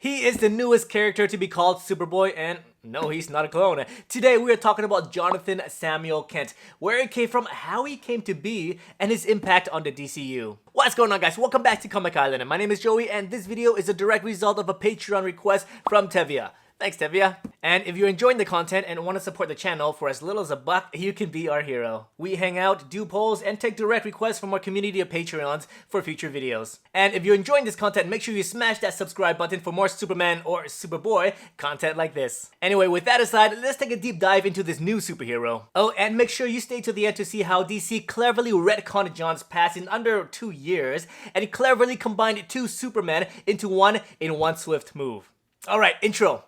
He is the newest character to be called Superboy, and no, he's not a clone. Today we are talking about Jonathan Samuel Kent, where he came from, how he came to be, and his impact on the DCU. What's going on, guys? Welcome back to Comic Island. My name is Joey, and this video is a direct result of a Patreon request from Tevia. Thanks, Tevia. And if you're enjoying the content and want to support the channel for as little as $1, you can be our hero. We hang out, do polls, and take direct requests from our community of Patreons for future videos. And if you're enjoying this content, make sure you smash that subscribe button for more Superman or Superboy content like this. Anyway, with that aside, let's take a deep dive into this new superhero. Oh, and make sure you stay to the end to see how DC cleverly retconned Jon's past in under 2 years, and cleverly combined two Supermen into one in one swift move. Alright, intro.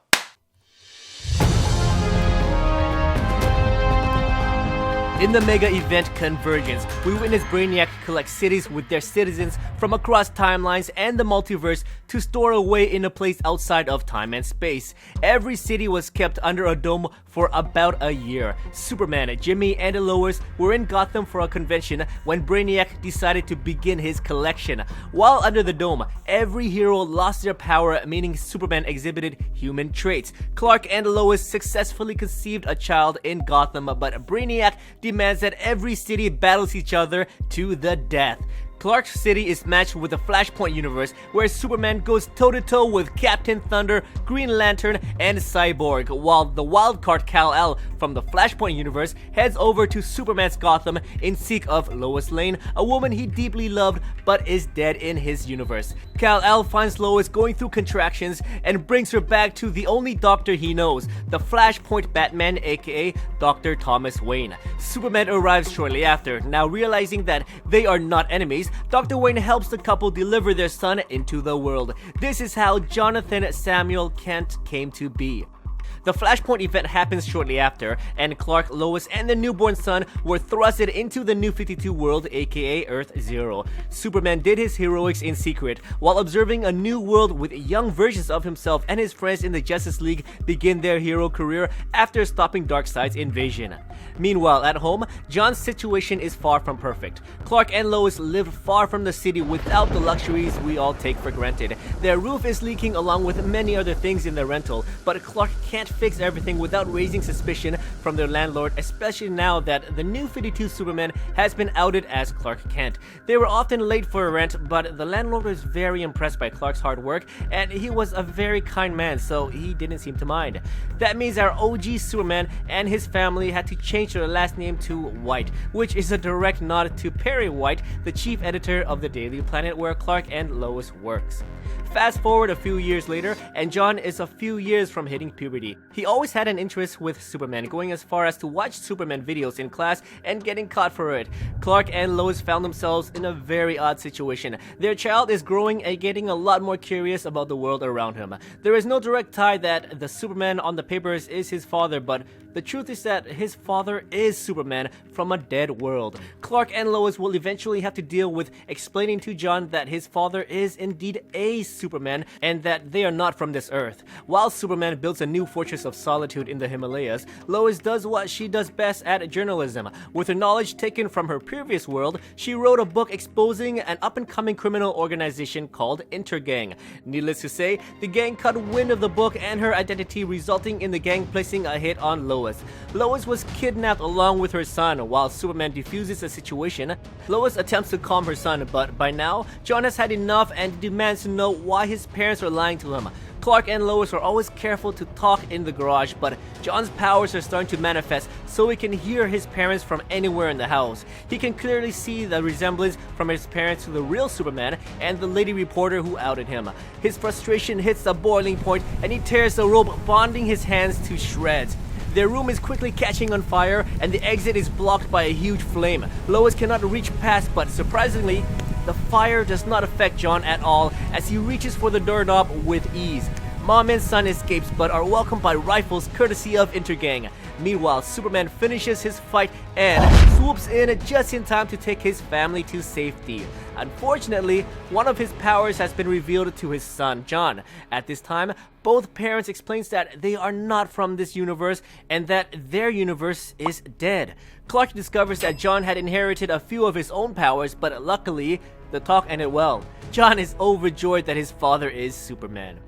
In the mega event Convergence, we witness Brainiac collect cities with their citizens from across timelines and the multiverse to store away in a place outside of time and space. Every city was kept under a dome for about a year. Superman, Jimmy, and Lois were in Gotham for a convention when Brainiac decided to begin his collection. While under the dome, every hero lost their power, meaning Superman exhibited human traits. Clark and Lois successfully conceived a child in Gotham, but Brainiac demands that every city battles each other to the death. Clark's city is matched with the Flashpoint universe, where Superman goes toe-to-toe with Captain Thunder, Green Lantern, and Cyborg, while the wildcard Kal-El from the Flashpoint universe heads over to Superman's Gotham in seek of Lois Lane, a woman he deeply loved but is dead in his universe. Kal-El finds Lois going through contractions and brings her back to the only doctor he knows, the Flashpoint Batman, aka Dr. Thomas Wayne. Superman arrives shortly after. Now realizing that they are not enemies, Dr. Wayne helps the couple deliver their son into the world. This is how Jonathan Samuel Kent came to be. The Flashpoint event happens shortly after, and Clark, Lois, and the newborn son were thrusted into the New 52 world, aka Earth Zero. Superman did his heroics in secret, while observing a new world with young versions of himself and his friends in the Justice League begin their hero career after stopping Darkseid's invasion. Meanwhile, at home, Jon's situation is far from perfect. Clark and Lois live far from the city without the luxuries we all take for granted. Their roof is leaking along with many other things in their rental, but Clark can't fix everything without raising suspicion from their landlord, especially now that the New 52 Superman has been outed as Clark Kent. They were often late for rent, but the landlord was very impressed by Clark's hard work, and he was a very kind man, so he didn't seem to mind. That means our OG Superman and his family had to change their last name to White, which is a direct nod to Perry White, the chief editor of the Daily Planet where Clark and Lois works. Fast forward a few years later, and Jon is a few years from hitting puberty. He always had an interest with Superman, going as far as to watch Superman videos in class and getting caught for it. Clark and Lois found themselves in a very odd situation. Their child is growing and getting a lot more curious about the world around him. There is no direct tie that the Superman on the papers is his father, but the truth is that his father is Superman from a dead world. Clark and Lois will eventually have to deal with explaining to Jon that his father is indeed a Superman and that they are not from this earth. While Superman builds a new fortress of solitude in the Himalayas, Lois does what she does best at journalism. With her knowledge taken from her previous world, she wrote a book exposing an up-and-coming criminal organization called Intergang. Needless to say, the gang caught wind of the book and her identity, resulting in the gang placing a hit on Lois. Lois was kidnapped along with her son. While Superman defuses the situation, Lois attempts to calm her son, but by now, Jon has had enough and demands to know why his parents are lying to him. Clark and Lois are always careful to talk in the garage, but Jon's powers are starting to manifest so he can hear his parents from anywhere in the house. He can clearly see the resemblance from his parents to the real Superman and the lady reporter who outed him. His frustration hits a boiling point and he tears the rope, bonding his hands to shreds. Their room is quickly catching on fire and the exit is blocked by a huge flame. Lois cannot reach past, but surprisingly, the fire does not affect Jon at all as he reaches for the doorknob with ease. Mom and son escapes but are welcomed by rifles courtesy of Intergang. Meanwhile, Superman finishes his fight and swoops in just in time to take his family to safety. Unfortunately, one of his powers has been revealed to his son, Jon. At this time, both parents explains that they are not from this universe and that their universe is dead. Clark discovers that Jon had inherited a few of his own powers, but luckily, the talk ended well. Jon is overjoyed that his father is Superman.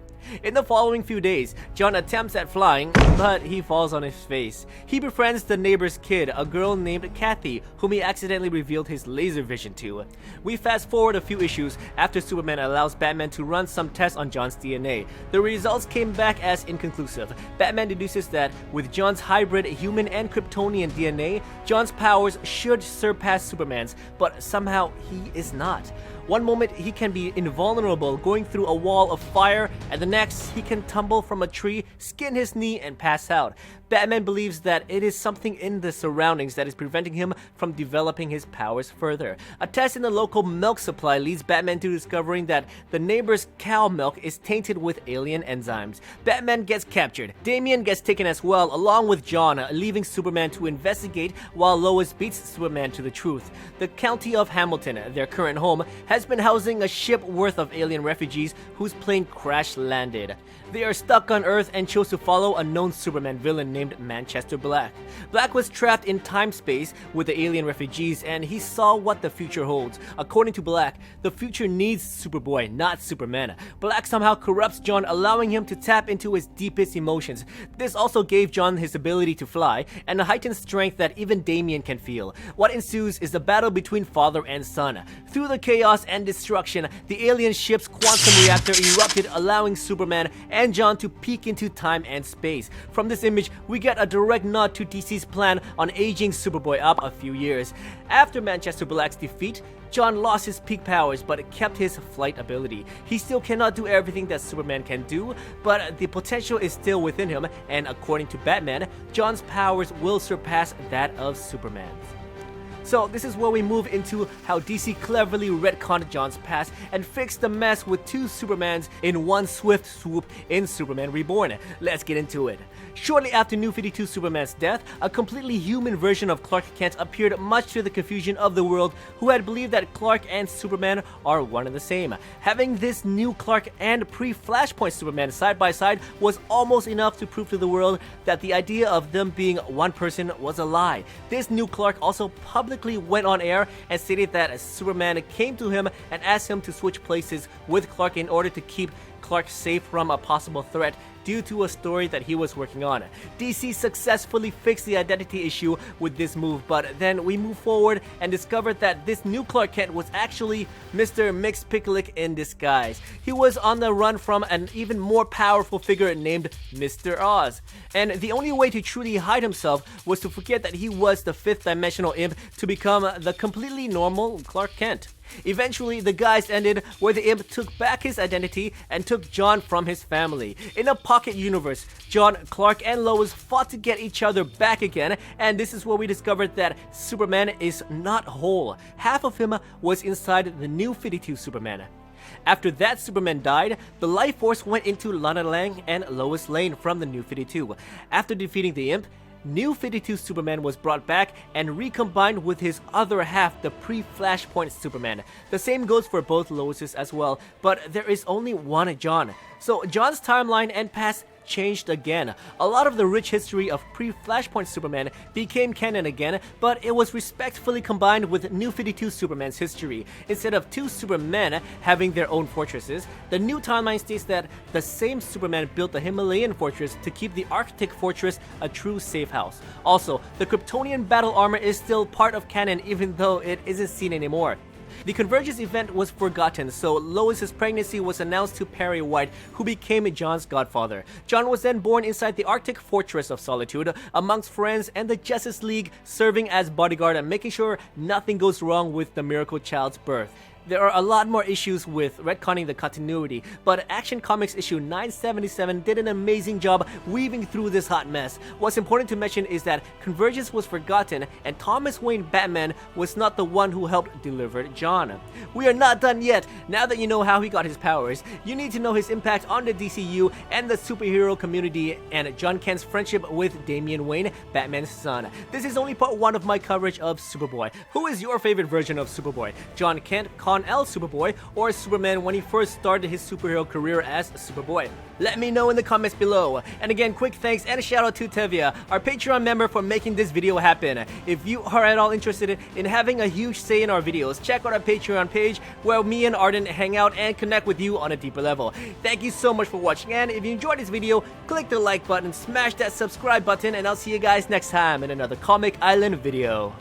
In the following few days, Jon attempts at flying, but he falls on his face. He befriends the neighbor's kid, a girl named Kathy, whom he accidentally revealed his laser vision to. We fast forward a few issues after Superman allows Batman to run some tests on Jon's DNA. The results came back as inconclusive. Batman deduces that with Jon's hybrid human and Kryptonian DNA, Jon's powers should surpass Superman's, but somehow he is not. One moment he can be invulnerable, going through a wall of fire, and the next he can tumble from a tree, skin his knee, and pass out. Batman believes that it is something in the surroundings that is preventing him from developing his powers further. A test in the local milk supply leads Batman to discovering that the neighbor's cow milk is tainted with alien enzymes. Batman gets captured. Damian gets taken as well, along with Jon, leaving Superman to investigate while Lois beats Superman to the truth. The county of Hamilton, their current home, has been housing a ship worth of alien refugees whose plane crash landed. They are stuck on Earth and chose to follow a known Superman villain named Manchester Black. Black was trapped in time-space with the alien refugees, and he saw what the future holds. According to Black, the future needs Superboy, not Superman. Black somehow corrupts Jon, allowing him to tap into his deepest emotions. This also gave Jon his ability to fly, and a heightened strength that even Damian can feel. What ensues is the battle between father and son. Through the chaos and destruction, the alien ship's quantum reactor erupted, allowing Superman and Jon to peek into time and space. From this image, we get a direct nod to DC's plan on aging Superboy up a few years. After Manchester Black's defeat, Jon lost his peak powers but kept his flight ability. He still cannot do everything that Superman can do, but the potential is still within him, and according to Batman, Jon's powers will surpass that of Superman's. So this is where we move into how DC cleverly retconned Jon's past and fixed the mess with two Supermans in one swift swoop in Superman Reborn. Let's get into it. Shortly after New 52 Superman's death, a completely human version of Clark Kent appeared, much to the confusion of the world, who had believed that Clark and Superman are one and the same. Having this new Clark and pre-Flashpoint Superman side by side was almost enough to prove to the world that the idea of them being one person was a lie. This new Clark also publicly went on air and stated that Superman came to him and asked him to switch places with Clark in order to keep Clark safe from a possible threat due to a story that he was working on. DC successfully fixed the identity issue with this move, but then we move forward and discovered that this new Clark Kent was actually Mr. Mxyzptlk in disguise. He was on the run from an even more powerful figure named Mr. Oz, and the only way to truly hide himself was to forget that he was the fifth dimensional imp to become the completely normal Clark Kent. Eventually, the guys ended where the imp took back his identity and took Jon from his family. In a pocket universe, Jon, Clark, and Lois fought to get each other back again, and this is where we discovered that Superman is not whole. Half of him was inside the New 52 Superman. After that Superman died, the Life Force went into Lana Lang and Lois Lane from the New 52. After defeating the imp, New 52 Superman was brought back and recombined with his other half, the pre-Flashpoint Superman. The same goes for both Loises as well, but there is only one Jon. So Jon's timeline and past changed again. A lot of the rich history of pre-Flashpoint Superman became canon again, but it was respectfully combined with New 52 Superman's history. Instead of two Supermen having their own fortresses, the new timeline states that the same Superman built the Himalayan fortress to keep the Arctic fortress a true safe house. Also, the Kryptonian battle armor is still part of canon even though it isn't seen anymore. The Convergence event was forgotten, so Lois's pregnancy was announced to Perry White, who became Jon's godfather. Jon was then born inside the Arctic Fortress of Solitude, amongst friends and the Justice League, serving as bodyguard and making sure nothing goes wrong with the miracle child's birth. There are a lot more issues with retconning the continuity, but Action Comics issue 977 did an amazing job weaving through this hot mess. What's important to mention is that Convergence was forgotten and Thomas Wayne Batman was not the one who helped deliver Jon. We are not done yet. Now that you know how he got his powers, you need to know his impact on the DCU and the superhero community and Jon Kent's friendship with Damian Wayne, Batman's son. This is only part 1 of my coverage of Superboy. Who is your favorite version of Superboy? Jon Kent, Con Jor-El Superboy or Superman when he first started his superhero career as Superboy? Let me know in the comments below. And again, quick thanks and a shout out to Tevia, our Patreon member, for making this video happen. If you are at all interested in having a huge say in our videos, check out our Patreon page where me and Arden hang out and connect with you on a deeper level. Thank you so much for watching, and if you enjoyed this video, click the like button, smash that subscribe button, and I'll see you guys next time in another Comic Island video.